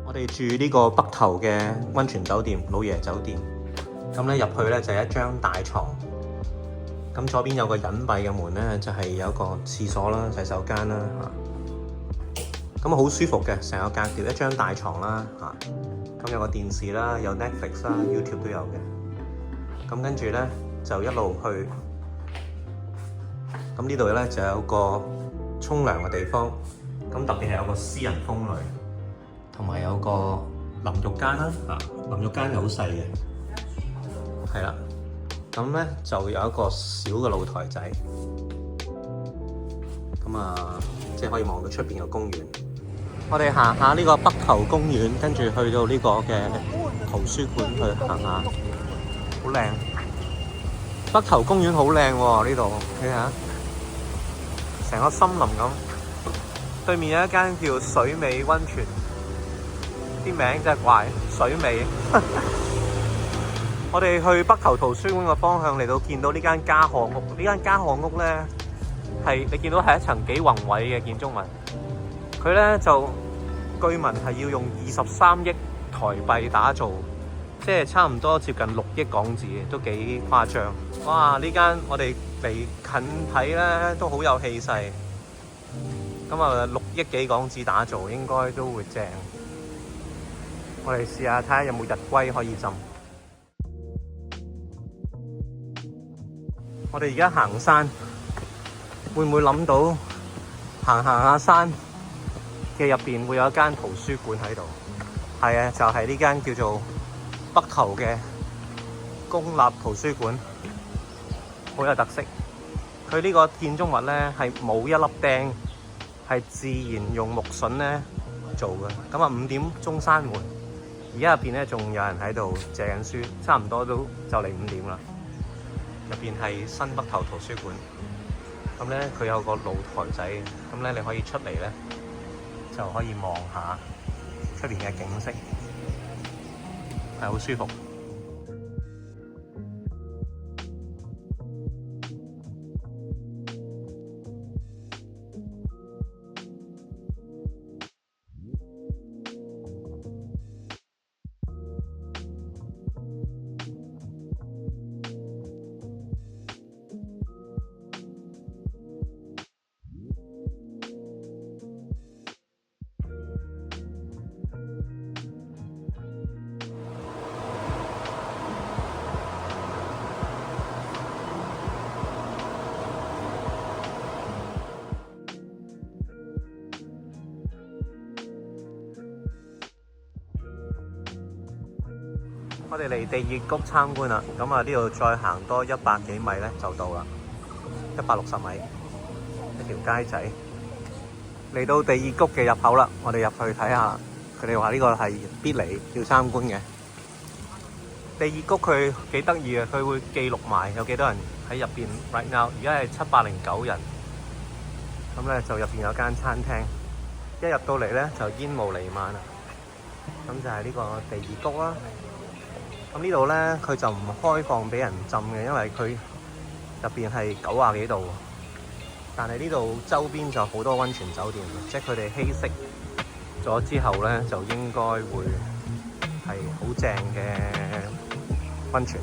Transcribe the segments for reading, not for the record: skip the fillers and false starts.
我哋住呢個北頭嘅溫泉酒店老爺酒店，咁咧入去咧就係一張大床，咁左邊有個隱蔽嘅門咧，就係有一個廁所啦、洗手間啦嚇，咁好舒服嘅，成個格調一張大床啦嚇，咁有個電視啦，有 Netflix 啦、YouTube 都有嘅，咁跟住咧就一路去，咁呢度咧就有個沖涼嘅地方，咁特別係有個私人風呂。同埋有個淋浴間啦，淋浴間係好細嘅，係啦。咁咧就有一個小嘅露台仔，咁即係可以望到出邊嘅公園。我哋行下呢個北頭公園，跟住去到呢個嘅圖書館去行下，好靚。北頭公園好靚喎，呢度睇下，成個森林咁。對面有一間叫水美溫泉。啲名真係怪，水美。我哋去北頭圖書館嘅方向嚟到，見到呢間嘉賀屋。呢間嘉賀屋咧，係你見到係一層幾宏偉嘅建築物。佢咧就據聞係要用23億台幣打造，即係差唔多接近6億港紙，都幾誇張。哇！呢間我哋離近睇咧都好有氣勢。咁6億幾港紙打造，應該都會正。我哋試下睇下有冇日龜可以浸。我哋而家行山，會唔會諗到行下山嘅入邊會有一間圖書館喺度？係啊，就係呢間叫做北頭嘅公立圖書館，好有特色。佢呢個建築物咧係冇一粒釘，係自然用木筍咧做嘅。咁5點鐘閂門。而家入邊咧仲有人喺度借緊書，差唔多都就嚟5點啦。入邊係新北頭圖書館，咁咧佢有個露台仔，咁咧你可以出嚟咧就可以望下出邊嘅景色，係好舒服。我哋嚟地熱谷參觀啦，咁呢度再行多100幾米咧就到啦，160米一條街仔。嚟到地熱谷嘅入口啦，我哋入去睇下。佢哋話呢個係必嚟要參觀嘅。地熱谷佢幾得意嘅，佢會記錄埋有幾多人喺入邊。Right now 而家係709人，咁咧就入邊有間餐廳，一入到嚟咧就煙霧瀰漫啦。咁就係呢個地熱谷啦。咁呢度咧，佢就唔開放俾人浸嘅，因為佢入邊係90幾度。但係呢度周邊就好多溫泉酒店，即係佢哋稀釋咗之後咧，就應該會係好正嘅溫泉。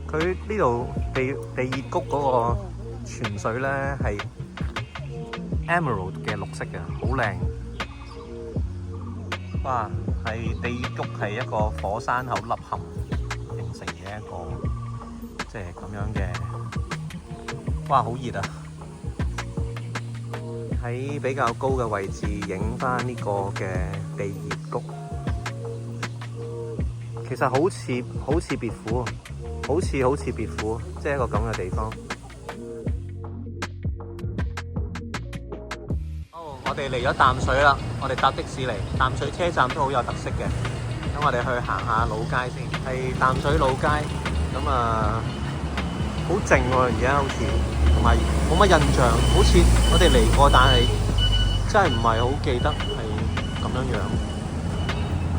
佢呢度地熱谷嗰個泉水咧係 emerald 嘅綠色嘅，好靚。哇！係地熱谷係一個火山口凹陷形成嘅一個，即係咁樣嘅。哇！好熱啊！喺比較高嘅位置影返呢個嘅地熱谷，其實好似別府，好似別府，即係一個咁嘅地方。我哋嚟咗淡水啦，我哋搭的士嚟淡水車站都好有特色嘅。咁我哋去行下老街先，係淡水老街。咁好靜喎，而家好似同埋冇乜印象，好似我哋嚟過，但係真係唔係好記得係咁樣。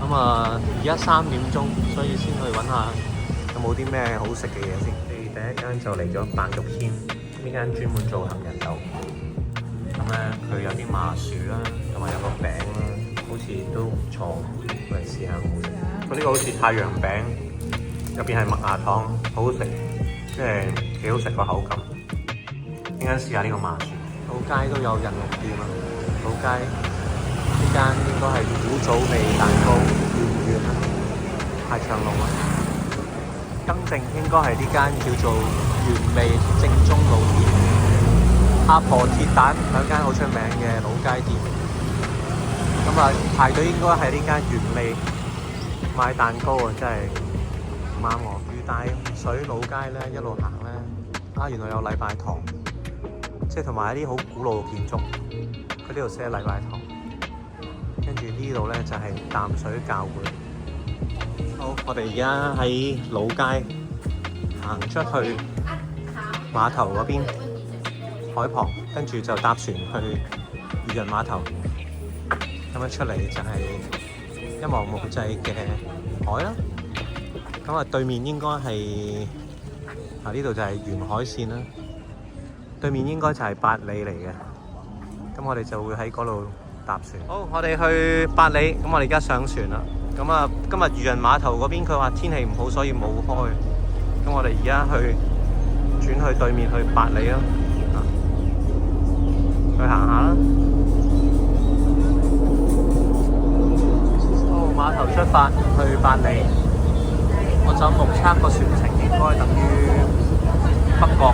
咁而家3點鐘，所以先去揾下有冇啲咩好食嘅嘢先。我哋第一間就嚟咗白玉軒，呢間專門做杏仁豆。咁咧佢有啲麻薯啦，同埋有個餅啦，好似都唔錯，我嚟試下好唔好食。佢呢個好似太陽餅，入邊係麥芽糖，好好食，即係幾好食個口感。陣間試下呢個麻薯。老街都有人肉店啊！老街呢間應該係古早味蛋糕，圓唔圓啊？排長龍啊！更正應該係呢間叫做原味正宗老店。阿婆鐵蛋兩間好出名嘅老街店。咁啊排隊應該係呢間原味買蛋糕啊！真係唔啱我。如大水老街咧一路行咧，原來有禮拜堂。即係同埋一啲好古老嘅建築，佢呢度寫禮拜堂，跟住呢度咧就係淡水教會。好，我哋而家喺老街行出去碼頭嗰邊海旁，跟住就搭船去漁人碼頭。咁樣出嚟就係一望無際嘅海啦。咁啊對面應該係呢度就係沿海線啦。對面應該就係八里嚟嘅，咁我哋就會喺嗰度搭船。好，我哋去八里，咁我哋而家上船啦。咁啊，今日漁人碼頭嗰邊佢話天氣唔好，所以冇開。咁我哋而家轉去對面去八里咯，去行下啦。好，碼頭出發去八里。我就目測個船程應該等於北角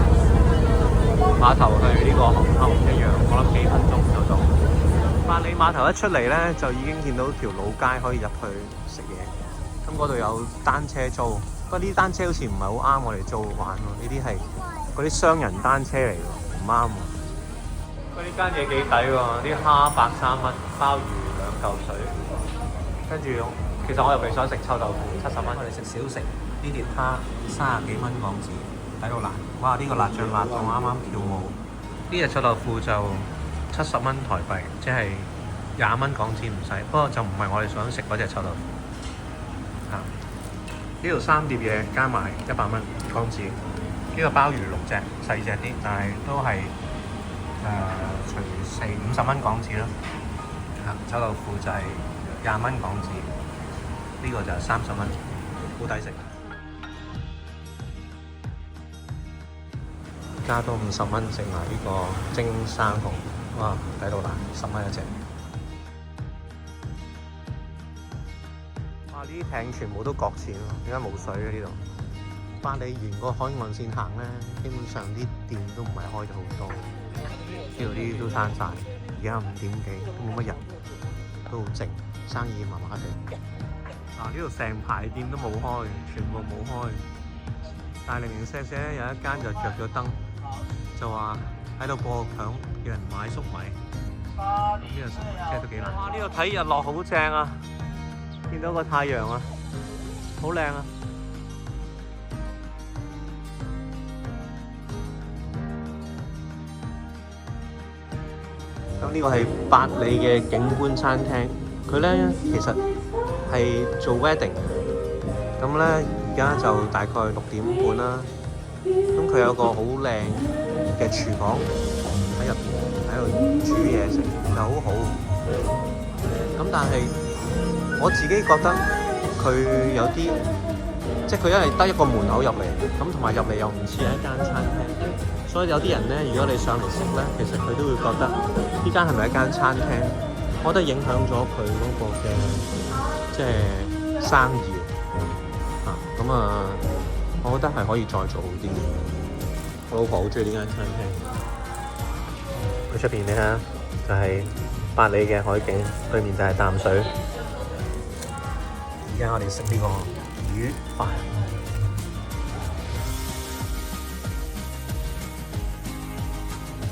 碼頭去呢個紅磡一樣，我諗幾分鐘就到。八里碼頭一出嚟咧，就已經見到條老街可以入去食嘢。咁嗰度有單車租，不過呢啲單車好似唔係好啱我哋租玩喎。呢啲係嗰啲雙人單車嚟喎，唔啱喎。不過呢間嘢幾抵喎，啲蝦130蚊，鮑魚2嚿水。跟住其實我又未想食臭豆腐，70蚊。我哋食小食，呢碟蝦30幾蚊港紙。喺度辣，哇！呢個辣醬辣到啱啱跳舞。呢隻臭豆腐就70蚊台幣，即係20蚊港紙唔使。不過就唔係我哋想食嗰隻臭豆腐。呢度3碟嘢加埋100蚊港紙。呢個鮑魚6隻，細隻啲，但係都係除40-50蚊港紙啦。臭豆腐就係20蚊港紙，呢個就係30蚊，好抵食。加多50蚊食埋呢個蒸生蠔，哇！抵到爛，10蚊一隻。哇！呢啲艇全部都擱淺喎，點解冇水嘅呢度？八里沿個海岸線行咧，基本上啲店都唔係開咗好多，呢度啲都閂晒。而家5點幾都冇乜人，都好靜，生意麻麻地。呢度成排店都冇開，全部冇開，但係零零舍舍有一間就着咗燈。就話喺度播強，叫人買粟米。呢個粟米真係都幾難。哇！呢度睇日落好正啊，見到個太陽啊，好靚啊！咁呢個係八里嘅景觀餐廳，佢咧其實係做 wedding 嘅。咁咧而家就大概6點半啦。咁佢有個好靚嘅廚房喺入邊，喺度煮嘢食，就好好。咁但係我自己覺得佢有啲，即係佢因為得一個門口入嚟，咁同埋入嚟又唔似係一間餐廳，所以有啲人咧，如果你上嚟食咧，其實佢都會覺得呢間係咪一間餐廳？我覺得影響咗佢嗰個嘅即係生意我覺得係可以再做好啲。我老婆好中意呢間餐廳。喺出邊你睇下，就係八里嘅海景，對面就係淡水。而家我哋食呢個魚飯。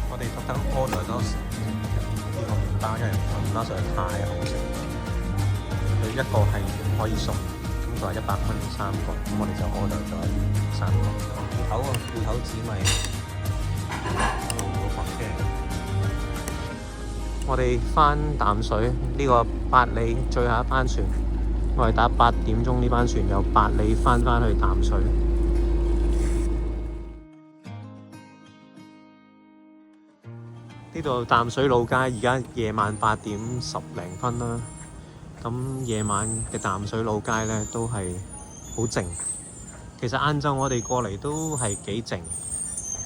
我哋特登 order 咗呢個麵包，因為個麵包實在太好食。佢一個係可以送。就係100蚊3個，咁我哋就 order 咗3個。芋頭紫米，我哋翻淡水呢個八里最後一班船，我哋打8點鐘呢班船由八里翻去淡水。呢度淡水老街而家夜晚8:10啦。咁夜晚嘅淡水老街咧都係好靜。其實晏晝我哋過嚟都係幾靜。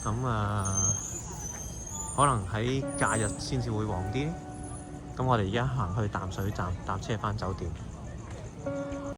咁可能喺假日先至會旺啲。咁我哋而家行去淡水站搭車返酒店。